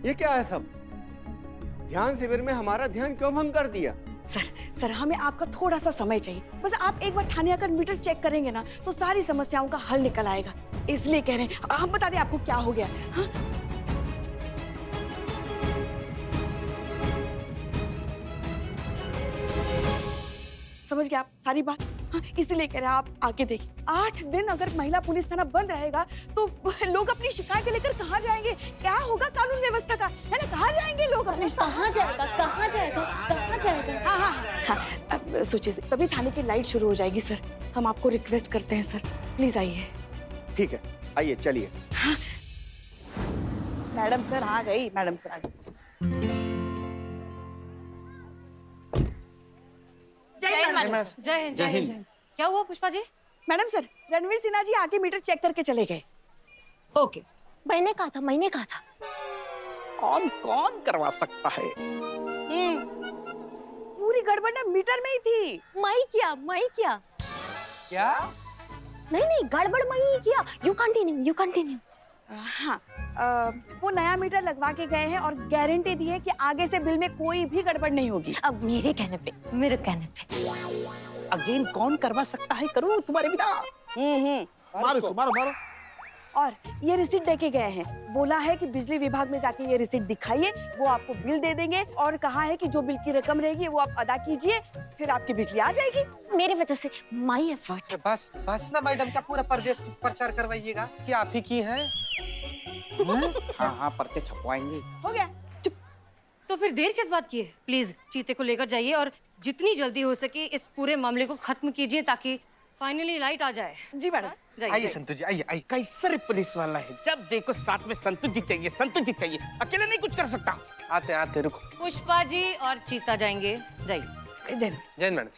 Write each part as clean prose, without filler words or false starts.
ये क्या है सब? ध्यान शिविर में हमारा ध्यान क्यों भंग कर दिया? सर हमें आपका थोड़ा सा समय चाहिए। बस आप एक बार थाने आकर मीटर चेक करेंगे ना तो सारी समस्याओं का हल निकल आएगा। इसलिए कह रहे हैं, हम बता दें आपको क्या हो गया। हाँ? समझ गए आप सारी बात? हाँ, इसीलिए कह रहे हैं आप आके देखिए। 8 दिन अगर महिला पुलिस थाना बंद रहेगा तो लोग अपनी शिकायतें लेकर कहाँ जाएंगे? क्या होगा कानून व्यवस्था का? है ना, कहाँ जाएंगे लोग अपनी कहाँ जाएगा, कहाँ जाएगा, कहाँ जाएगा? हाँ हाँ हाँ, अब सोचिए, तभी थाने की लाइट शुरू हो जाएगी। सर हम आपको रिक्वेस्ट करते हैं सर, प्लीज आइए। ठीक है, आइए चलिए। हाँ। मैडम सर आ गई, मैडम सर आ गई। जय हिंद। जय हिंद। क्या हुआ पुष्पा जी? मैडम सर, रणवीर सिन्हा जी आके मीटर चेक करके चले गए। ओके, मैंने कहा था। कौन करवा सकता है? पूरी गड़बड़ ना मीटर में ही थी। मैं किया। क्या? नहीं, गड़बड़ मैं ही किया। You continue. हाँ, वो नया मीटर लगवा के गए हैं और गारंटी दी है कि आगे से बिल में कोई भी गड़बड़ नहीं होगी। अब मेरे कहने पे। अगेन कौन करवा सकता है? करो तुम्हारे बिना। मारो इसको, मारो। और ये रिसीट देके गए हैं। बोला है कि बिजली विभाग में जाके ये रिसीट दिखाइए, वो आपको बिल दे देंगे और कहा है कि जो बिल की रकम रहेगी वो आप अदा कीजिए, फिर आपकी बिजली आ जाएगी। मेरी वजह से माई एफर्ट। बस ना मैडम, क्या पूरा प्रदेश को प्रचार करवाइएगा कि आप ही की है? हाँ, पर्चे छपवाएंगे। हो गया। तो फिर देर किस बात की है? प्लीज चीते को लेकर जाइए और जितनी जल्दी हो सके इस पूरे मामले को खत्म कीजिए ताकि फाइनली लाइट आ जाए। जी मैडम। आइए संतोष जी, आइए। कैसे रे पुलिस वाला है? जब देखो साथ में संतोष जी चाहिए। अकेले नहीं कुछ कर सकता। आते रुको। पुष्पा जी और चीता जाएंगे। जाइए। जय मैडम।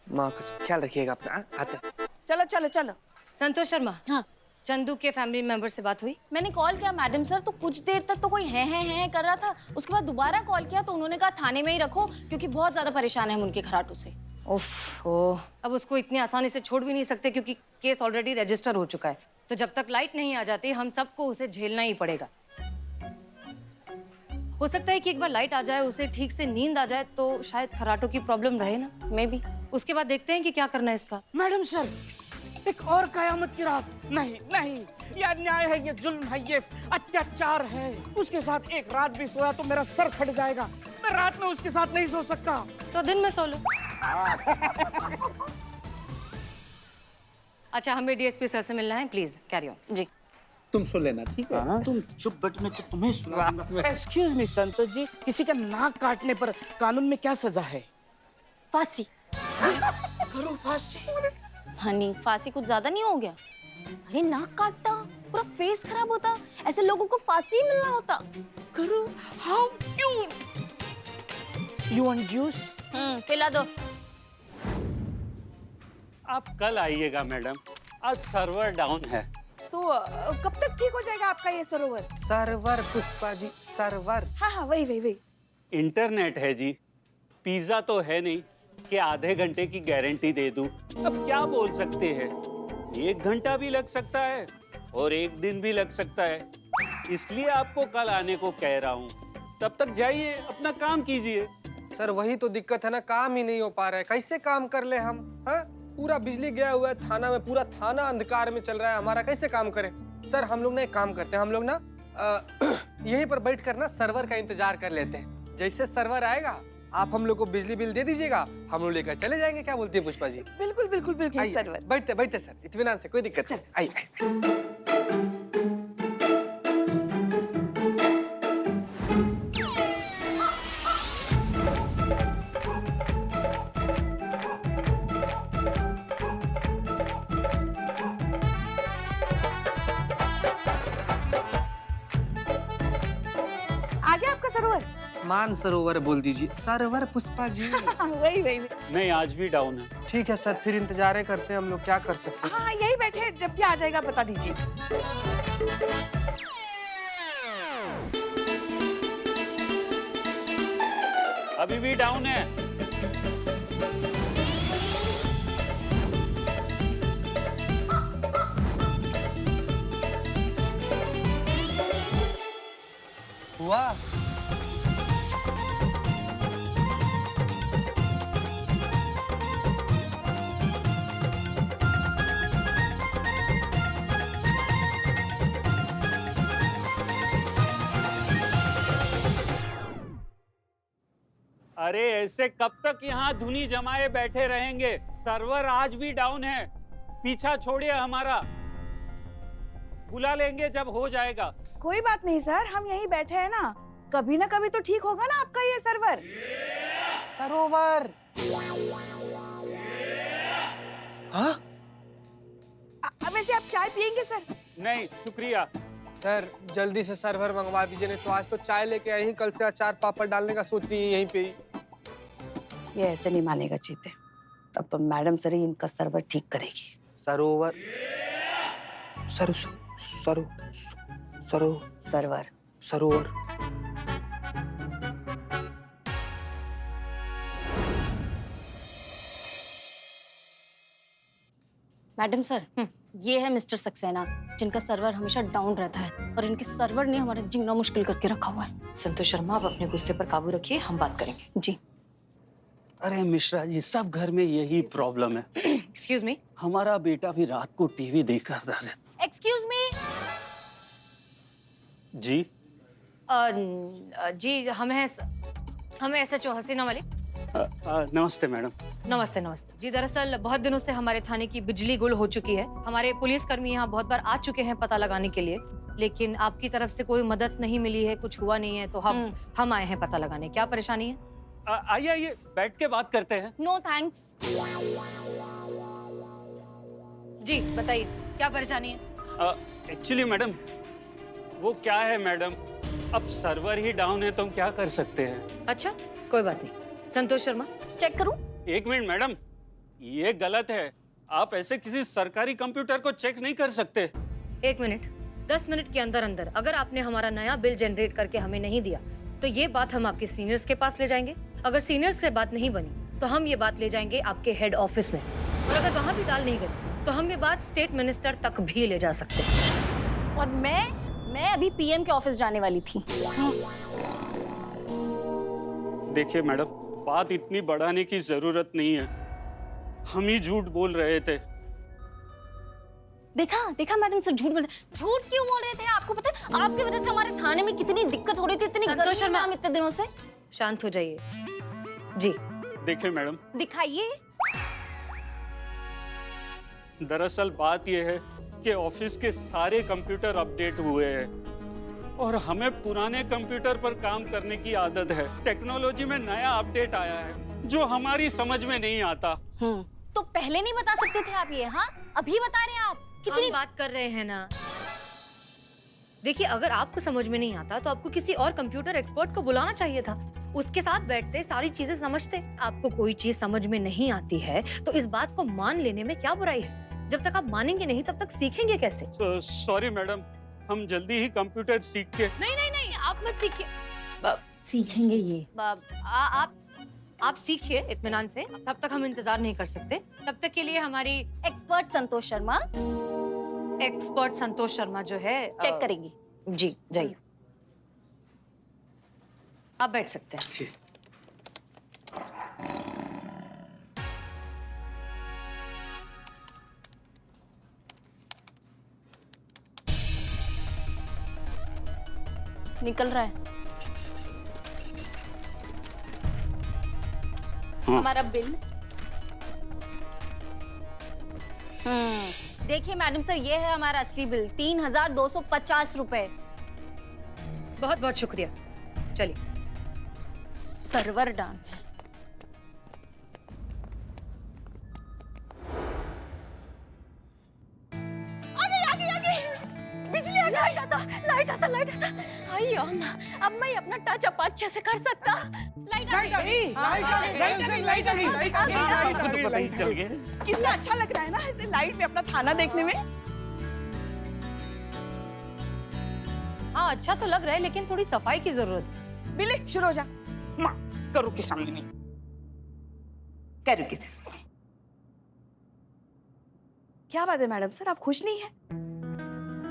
माँ का ख्याल रखिएगा अपना। आते। चलो। संतोष शर्मा। हाँ, चंदू के फैमिली मेंबर से बात हुई? मैंने कॉल किया मैडम सर, तो कुछ देर तक तो कोई है कर रहा था। उसके बाद दोबारा कॉल किया तो उन्होंने कहा थाने में ही रखो क्योंकि बहुत ज्यादा परेशान है हम उनके खराटों से। अब उसको इतनी आसानी से छोड़ भी नहीं सकते क्योंकि केस ऑलरेडी रजिस्टर हो चुका है। तो जब तक लाइट नहीं आ जाती हम सबको उसे झेलना ही पड़ेगा। हो सकता है कि एक बार लाइट आ जाए, उसे ठीक से नींद आ जाए तो शायद खराटों की प्रॉब्लम रहे ना। May be. उसके बाद देखते हैं कि क्या करना है इसका। मैडम सर, एक और कयामत की रात। नहीं, ये अन्याय है, ये जुल्म है, ये अत्याचार है। उसके साथ एक रात भी सोया तो मेरा सर फट जाएगा। मैं रात में उसके साथ नहीं सो सकता। तो दिन में सो लो। अच्छा, हमें डीएसपी सर से मिलना है, प्लीज कैरी ऑन। जी। तुम सुन लेना, ठीक है? तुम चुप बैठ, मैं तो तुम्हें सुनाऊंगा। एक्सक्यूज मी संतोष जी, किसी का नाक काटने पर कानून में क्या सजा है? फांसी। करो फांसी। हनी, फांसी कुछ ज्यादा नहीं हो गया? अरे नाक काटता, पूरा फेस खराब होता, ऐसे लोगों को फांसी मिलना होता। करो। How cute. You want juice? पिला दो। आप कल आइएगा मैडम, आज सर्वर डाउन है। तो कब तक ठीक हो जाएगा आपका ये सरोवर? Server Pushpa ji, server. हाँ, वही। इंटरनेट है जी, पिज्जा तो है नहीं कि आधे घंटे की गारंटी दे दूं। अब क्या बोल सकते हैं, 1 घंटा भी लग सकता है और 1 दिन भी लग सकता है। इसलिए आपको कल आने को कह रहा हूँ। तब तक जाइए, अपना काम कीजिए। सर वही तो दिक्कत है ना, काम ही नहीं हो पा रहा है। कैसे काम कर ले हम? हाँ, पूरा बिजली गया हुआ है थाना में, पूरा थाना अंधकार में चल रहा है हमारा, कैसे काम करें? सर हम लोग ना एक काम करते हैं, हम लोग ना यहीं पर बैठ कर ना सर्वर का इंतजार कर लेते हैं। जैसे सर्वर आएगा आप हम लोग को बिजली बिल दे दीजिएगा, हम लोग लेकर चले जाएंगे। क्या बोलती है पुष्पा जी? बिल्कुल सर्वर। बैठते सर, इत्मीनान से, कोई दिक्कत नहीं। आइए। आ गया आपका सरोवर? मान सरोवर बोल दीजिए, सर्वर पुष्पा जी। वही। नहीं, आज भी डाउन है। ठीक है सर, फिर इंतजार करते हैं हम लोग, क्या कर सकते हैं? हाँ, यही बैठे, जब भी आ जाएगा बता दीजिए। अभी भी डाउन है। हुआ? अरे ऐसे कब तक यहाँ धुनी जमाए बैठे रहेंगे? सर्वर आज भी डाउन है। पीछा छोड़िए हमारा, बुला लेंगे जब हो जाएगा। कोई बात नहीं सर, हम यहीं बैठे हैं ना, कभी ना कभी तो ठीक होगा ना आपका ये सर्वर। सरोवर। हाँ? वैसे आप चाय पियेंगे सर? नहीं शुक्रिया। सर जल्दी से सर्वर मंगवा दीजिए, नहीं तो आज तो चाय लेके आई, कल से अचार पापड़ डालने का सोच रही है यहीं पे ही। ये ऐसे नहीं मानेगा चीते, तब तो मैडम सर ही इनका सर्वर ठीक करेगी। सरोवर। सरो सरो सरो सर्वर। सरोवर। मैडम सर, ये है मिस्टर सक्सेना, जिनका सर्वर हमेशा डाउन रहता है और इनके सर्वर ने हमारा जीना मुश्किल करके रखा हुआ है। संतोष शर्मा, आप अपने गुस्से पर काबू रखिए, हम बात करेंगे। जी। अरे मिश्रा जी, सब घर में यही प्रॉब्लम है। Excuse me. हमारा बेटा भी रात को टीवी देखता रहता। Excuse me. जी जी हम SHO हसीना वाली। नमस्ते मैडम। नमस्ते नमस्ते जी। दरअसल बहुत दिनों से हमारे थाने की बिजली गुल हो चुकी है। हमारे पुलिसकर्मी यहाँ बहुत बार आ चुके हैं पता लगाने के लिए, लेकिन आपकी तरफ से कोई मदद नहीं मिली है, कुछ हुआ नहीं है, तो हम आए हैं पता लगाने। क्या परेशानी है? आइए आइए, बैठ के बात करते हैं। No thanks. जी बताइए, क्या परेशानी है? एक्चुअली मैडम, वो क्या है मैडम, अब सर्वर ही डाउन है तो हम क्या कर सकते हैं। अच्छा कोई बात नहीं। संतोष शर्मा, चेक करूं? एक मिनट मैडम, ये गलत है। आप ऐसे किसी सरकारी कंप्यूटर को चेक नहीं कर सकते। एक मिनट, 10 मिनट के अंदर अंदर अगर आपने हमारा नया बिल जनरेट करके हमें नहीं दिया तो ये बात हम आपके सीनियर्स के पास ले जाएंगे। अगर सीनियर्स से बात नहीं बनी तो हम ये बात ले जाएंगे आपके हेड ऑफिस में, और अगर वहाँ भी दाल नहीं गई तो हम ये बात स्टेट मिनिस्टर तक भी ले जा सकते हैं। और मैं अभी PM के ऑफिस जाने वाली थी। देखिए मैडम, बात इतनी बढ़ाने की जरूरत नहीं है, हम ही झूठ बोल रहे थे। देखा मैडम सर, झूठ क्यों बोल रहे थे? आपको पता है आपकी वजह से हमारे थाने में कितनी दिक्कत हो रही थी, इतनी गर्मी में हम इतने दिनों से। शांत हो जाइए जी। देखिए मैडम, दिखाइए। दरअसल बात यह है कि ऑफिस के सारे कंप्यूटर अपडेट हुए हैं और हमें पुराने कंप्यूटर पर काम करने की आदत है। टेक्नोलॉजी में नया अपडेट आया है जो हमारी समझ में नहीं आता। तो पहले नहीं बता सकते थे आप ये? हाँ, अभी बता रहे हैं आप। कितनी बात कर रहे हैं ना। देखिए, अगर आपको समझ में नहीं आता तो आपको किसी और कंप्यूटर एक्सपर्ट को बुलाना चाहिए था, उसके साथ बैठते, सारी चीजें समझते। आपको कोई चीज समझ में नहीं आती है तो इस बात को मान लेने में क्या बुराई है? जब तक आप मानेंगे नहीं तब तक सीखेंगे कैसे? सॉरी मैडम, हम जल्दी ही कंप्यूटर सीख के। नहीं, आप मत सीखिए। सीखेंगे ये। आप सीखिए इत्मीनान से, तब तक हम इंतजार नहीं कर सकते। तब तक के लिए हमारी एक्सपर्ट संतोष शर्मा जो है चेक करेंगी। जी जाइए, आप बैठ सकते हैं। निकल रहा है हमारा बिल। देखिए मैडम सर, ये है हमारा असली बिल, 3250 रुपए। बहुत बहुत शुक्रिया। चलिए। Server down. बिजली आ गई। लाइट आता। आई अब मैं अपना टच अप अच्छे से कर सकता। लाइट आ गई। तो पता ही चल गया। कितना अच्छा लग रहा है ना ऐसे लाइट में अपना थाना देखने में। हाँ अच्छा तो लग रहा है, लेकिन थोड़ी सफाई की जरूरत है। बिल्ली शुरू हो जा। माँ, करो के सामने नहीं। करो के सामने। क्या बात है मैडम सर, आप खुश नहीं है?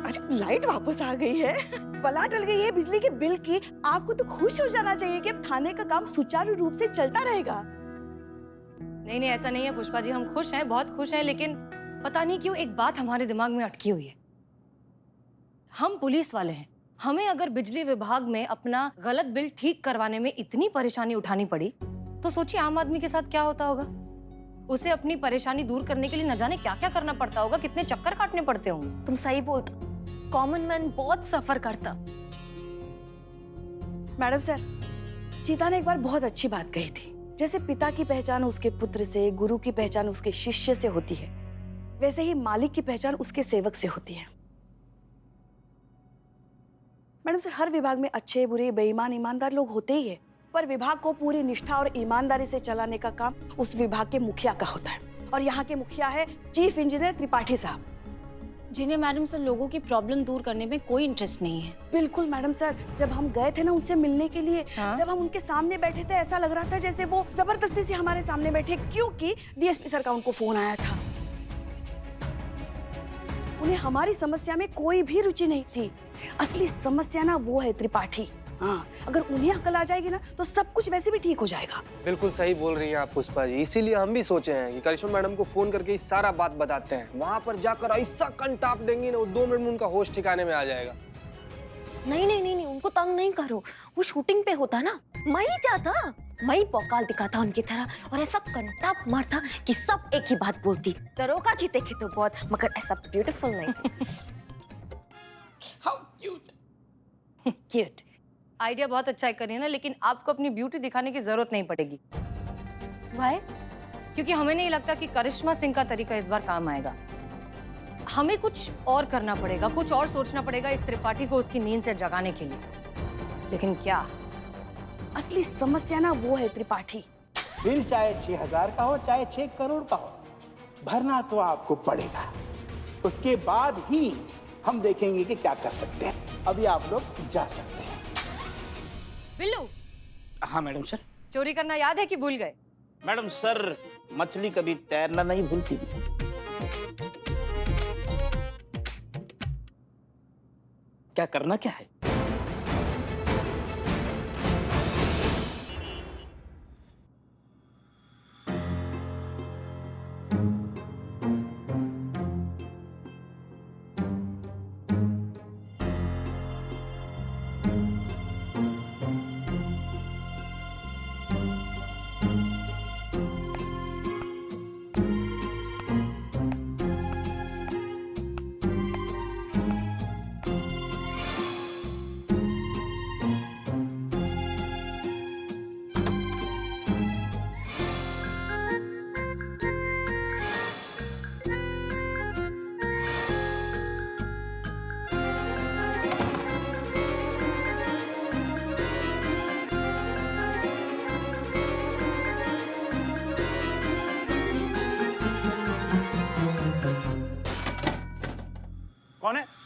अरे लाइट वापस आ गई है, बला टल गई है बिजली के बिल की। आपको तो खुश हो जाना चाहिए कि अब थाने का काम सुचारू रूप से चलता रहेगा। नहीं नहीं, ऐसा नहीं है पुष्पा जी, हम खुश हैं, बहुत खुश हैं, लेकिन पता नहीं क्यों एक बात हमारे दिमाग में अटकी हुई है। हम पुलिस वाले हैं, हमें अगर बिजली विभाग में अपना गलत बिल ठीक करवाने में इतनी परेशानी उठानी पड़ी, तो सोचिए आम आदमी के साथ क्या होता होगा। उसे अपनी परेशानी दूर करने के लिए न जाने क्या क्या करना पड़ता होगा, कितने चक्कर काटने पड़ते होंगे। तुम सही बोलता, कॉमन मैन बहुत सफर करता। मैडम सर, चीता ने एक बार बहुत अच्छी बात कही थी, जैसे पिता की पहचान उसके पुत्र से, गुरु की पहचान उसके शिष्य से होती है, वैसे ही मालिक की पहचान उसके सेवक से होती है। मैडम सर, हर विभाग में अच्छे बुरे बेईमान ईमानदार लोग होते ही है, पर विभाग को पूरी निष्ठा और ईमानदारी से चलाने का काम उस विभाग के मुखिया का होता है, और यहाँ के मुखिया है चीफ इंजीनियर त्रिपाठी साहब, जिन्हें मैडम सर लोगों की प्रॉब्लम दूर करने में कोई इंटरेस्ट नहीं है। बिल्कुल मैडम सर, जब हम गए थे ना उनसे मिलने के लिए, हाँ? जब हम उनके सामने बैठे थे ऐसा लग रहा था जैसे वो जबरदस्ती से हमारे सामने बैठे, क्योंकि डीएसपी सर का उनको फोन आया था। उन्हें हमारी समस्या में कोई भी रुचि नहीं थी। असली समस्या ना वो है त्रिपाठी। हाँ, अगर उन्हें अकल आ जाएगी ना तो सब कुछ वैसे भी ठीक हो जाएगा। बिल्कुल सही बोल रही हैं आप पुष्पा जी, इसीलिए हम भी सोचे हैं कि करिश्मा मैडम को फोन करके ये सारा बात बताते हैं। वहाँ पर जाकर ऐसा कंटाप देंगी ना, 2 मिनट में उनका होश ठिकाने में आ जाएगा। नहीं नहीं नहीं नहीं, उनको तंग नहीं करो, वो शूटिंग पे होता ना, मैं क्या था, मैं पौकाल दिखाता उनकी तरह और ऐसा कंटाप मारता कि सब एक ही बात बोलती। दरोगा जी देखे तो बहुत, मगर ऐसा ब्यूटीफुल नहीं। How cute. क्यूट। आइडिया बहुत अच्छा है करीना, लेकिन आपको अपनी ब्यूटी दिखाने की जरूरत नहीं पड़ेगी। वाई? क्योंकि हमें नहीं लगता कि करिश्मा सिंह का तरीका इस बार काम आएगा। हमें कुछ और करना पड़ेगा, कुछ और सोचना पड़ेगा इस त्रिपाठी को उसकी नींद से जगाने के लिए। लेकिन क्या? असली समस्या ना वो है त्रिपाठी। बिल चाहे 6,000 का हो चाहे 6 करोड़ का हो, भरना तो आपको पड़ेगा। उसके बाद ही हम देखेंगे कि क्या कर सकते हैं। अभी आप लोग जा सकते हैं। बिल्लू, हाँ मैडम सर। चोरी करना याद है कि भूल गए? मैडम सर, मछली कभी तैरना नहीं भूलती। क्या करना क्या है?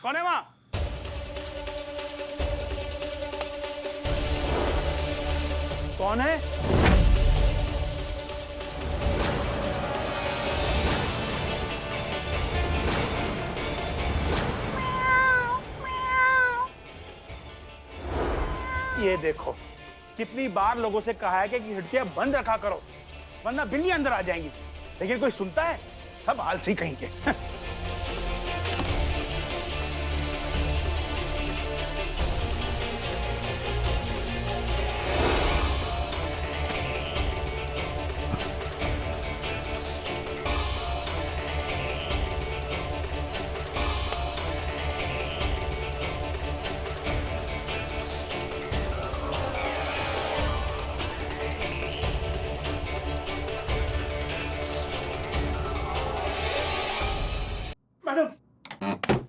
कौन है वहां? कौन है? ये देखो, कितनी बार लोगों से कहा है कि खिड़कियां बंद रखा करो, वरना बिल्ली अंदर आ जाएंगी, लेकिन कोई सुनता है? सब आलसी कहीं के।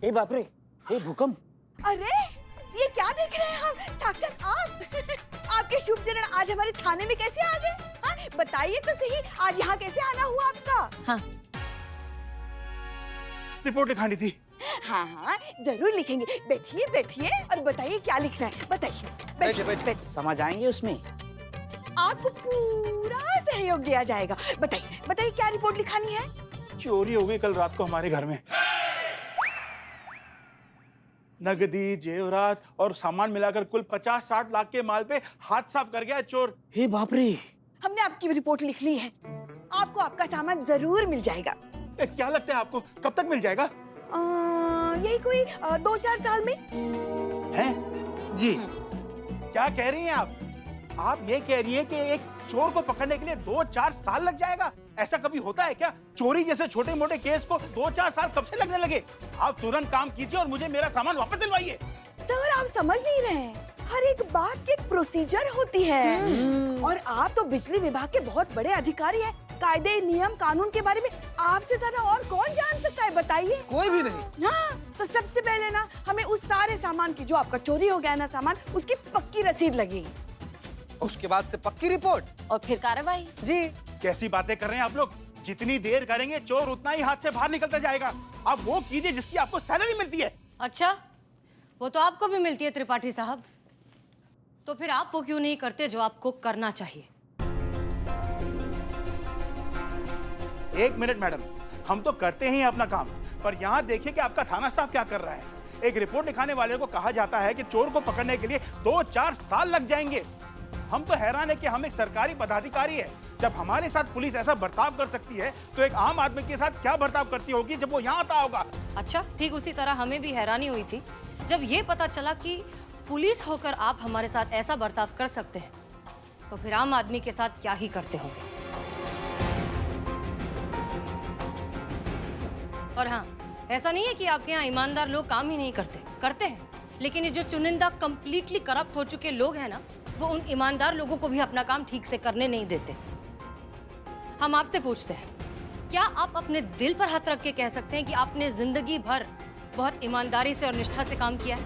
ए बाप रे, ए भूकंप। अरे ये क्या देख रहे हैं हम? साक्षात आप। आपके शुभ चरण आज हमारे थाने में कैसे आ गए? हाँ, बताइए तो सही, आज यहाँ कैसे आना हुआ आपका? हाँ, रिपोर्ट लिखानी थी। हाँ हाँ, जरूर लिखेंगे। बैठिए बैठिए और बताइए क्या लिखना है, बताइए। बैठिए बैठिए। समझ आएंगे उसमें। आपको पूरा सहयोग दिया जाएगा। बताइए बताइए क्या रिपोर्ट लिखानी है? चोरी हो गई कल रात को हमारे घर में। नगदी, जेवरात और सामान मिलाकर कुल 50-60 लाख के माल पे हाथ साफ कर गया है चोर। हे बाप रे। हमने आपकी रिपोर्ट लिख ली है, आपको आपका सामान जरूर मिल जाएगा। क्या लगता है आपको कब तक मिल जाएगा? यही कोई 2-4 साल में। हैं? जी। क्या कह रही हैं आप? आप ये कह रही हैं कि एक चोर को पकड़ने के लिए 2-4 साल लग जाएगा? ऐसा कभी होता है क्या? चोरी जैसे छोटे मोटे केस को 2-4 साल कब से लगने लगे? आप तुरंत काम कीजिए और मुझे मेरा सामान वापस दिलवाइए। सर आप समझ नहीं रहे हैं, हर एक बात की एक प्रोसीजर होती है। और आप तो बिजली विभाग के बहुत बड़े अधिकारी हैं, कायदे नियम कानून के बारे में आपसे ज्यादा और कौन जान सकता है, बताइए। कोई भी नहीं। हाँ, तो सबसे पहले ना हमें उस सारे सामान की, जो आपका चोरी हो गया ना सामान, उसकी पक्की रसीद लगेगी। उसके बाद से पक्की रिपोर्ट और फिर कार्रवाई। जी। कैसी बातें कर रहे हैं आप लोग? जितनी देर करेंगे चोर उतना ही हाथ से बाहर निकलता जाएगा। आप वो कीजिए जिसकी आपको सैलरी मिलती है। अच्छा, वो तो आपको भी मिलती है त्रिपाठी साहब, तो फिर आप वो क्यों नहीं करते जो आपको करना चाहिए? एक मिनट मैडम, हम तो करते ही हैं अपना काम, पर यहाँ देखिए कि आपका थाना स्टाफ क्या कर रहा है। एक रिपोर्ट लिखाने वाले को कहा जाता है कि चोर को पकड़ने के लिए 2-4 साल लग जाएंगे। हम तो हैरान है कि हम एक सरकारी पदाधिकारी है, जब हमारे साथ पुलिस ऐसा बर्ताव कर सकती है तो एक आम आदमी के साथ क्या बर्ताव करती होगी जब वो यहाँ आता होगा। अच्छा, ठीक उसी तरह हमें भी हैरानी हुई थी जब ये पता चला कि पुलिस होकर आप हमारे साथ ऐसा बर्ताव कर सकते हैं, तो फिर आम आदमी के साथ क्या ही करते होंगे। और हाँ, ऐसा नहीं है कि आपके यहाँ ईमानदार लोग काम ही नहीं करते, करते हैं, लेकिन ये जो चुनिंदा कंप्लीटली करप्ट हो चुके लोग हैं ना, वो उन ईमानदार लोगों को भी अपना काम ठीक से करने नहीं देते। हम आपसे पूछते हैं, क्या आप अपने दिल पर हाथ रख के कह सकते हैं कि आपने जिंदगी भर बहुत ईमानदारी से और निष्ठा से काम किया है?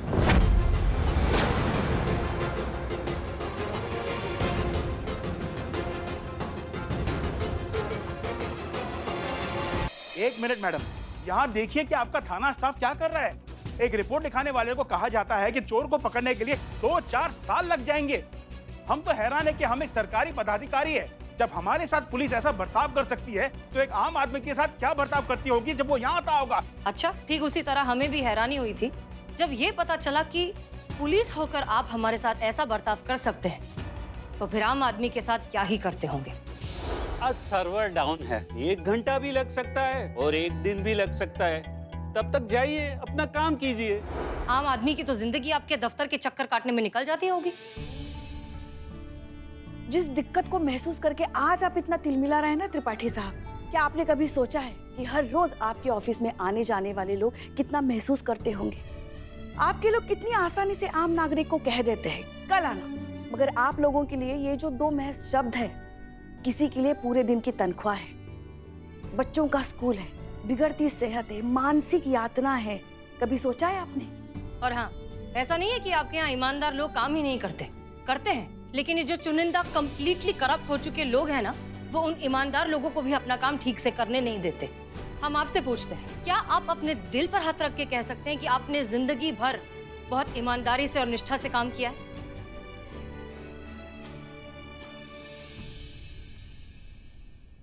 एक मिनट मैडम, यहाँ देखिए कि आपका थाना स्टाफ क्या कर रहा है। एक रिपोर्ट लिखाने वाले को कहा जाता है कि चोर को पकड़ने के लिए 2-4 साल लग जाएंगे। हम तो हैरान है कि हम एक सरकारी पदाधिकारी है, जब हमारे साथ पुलिस ऐसा बर्ताव कर सकती है तो एक आम आदमी के साथ क्या बर्ताव करती होगी जब वो यहाँ आता होगा। अच्छा, ठीक उसी तरह हमें भी हैरानी हुई थी जब ये पता चला कि पुलिस होकर आप हमारे साथ ऐसा बर्ताव कर सकते हैं, तो फिर आम आदमी के साथ क्या ही करते होंगे। आज सर्वर डाउन है, 1 घंटा भी लग सकता है और 1 दिन भी लग सकता है। तब तक जाइए, अपना काम कीजिए। आम आदमी की तो जिंदगी आपके दफ्तर के चक्कर काटने में निकल जाती होगी। जिस दिक्कत को महसूस करके आज आप इतना तिलमिला रहे हैं ना त्रिपाठी साहब, क्या आपने कभी सोचा है कि हर रोज आपके ऑफिस में आने जाने वाले लोग कितना महसूस करते होंगे? आपके लोग कितनी आसानी से आम नागरिक को कह देते हैं कल आना, मगर आप लोगों के लिए ये जो 2 महज शब्द है, किसी के लिए पूरे दिन की तनख्वाह है, बच्चों का स्कूल है, बिगड़ती सेहत है, मानसिक यातना है। कभी सोचा है आपने? और हाँ, ऐसा नहीं है कि आपके यहाँ ईमानदार लोग काम ही नहीं करते, करते हैं, लेकिन ये जो चुनिंदा कंप्लीटली करप्ट हो चुके लोग हैं ना, वो उन ईमानदार लोगों को भी अपना काम ठीक से करने नहीं देते। हम आपसे पूछते हैं, क्या आप अपने दिल पर हाथ रख के कह सकते हैं कि आपने जिंदगी भर बहुत ईमानदारी से और निष्ठा से काम किया है?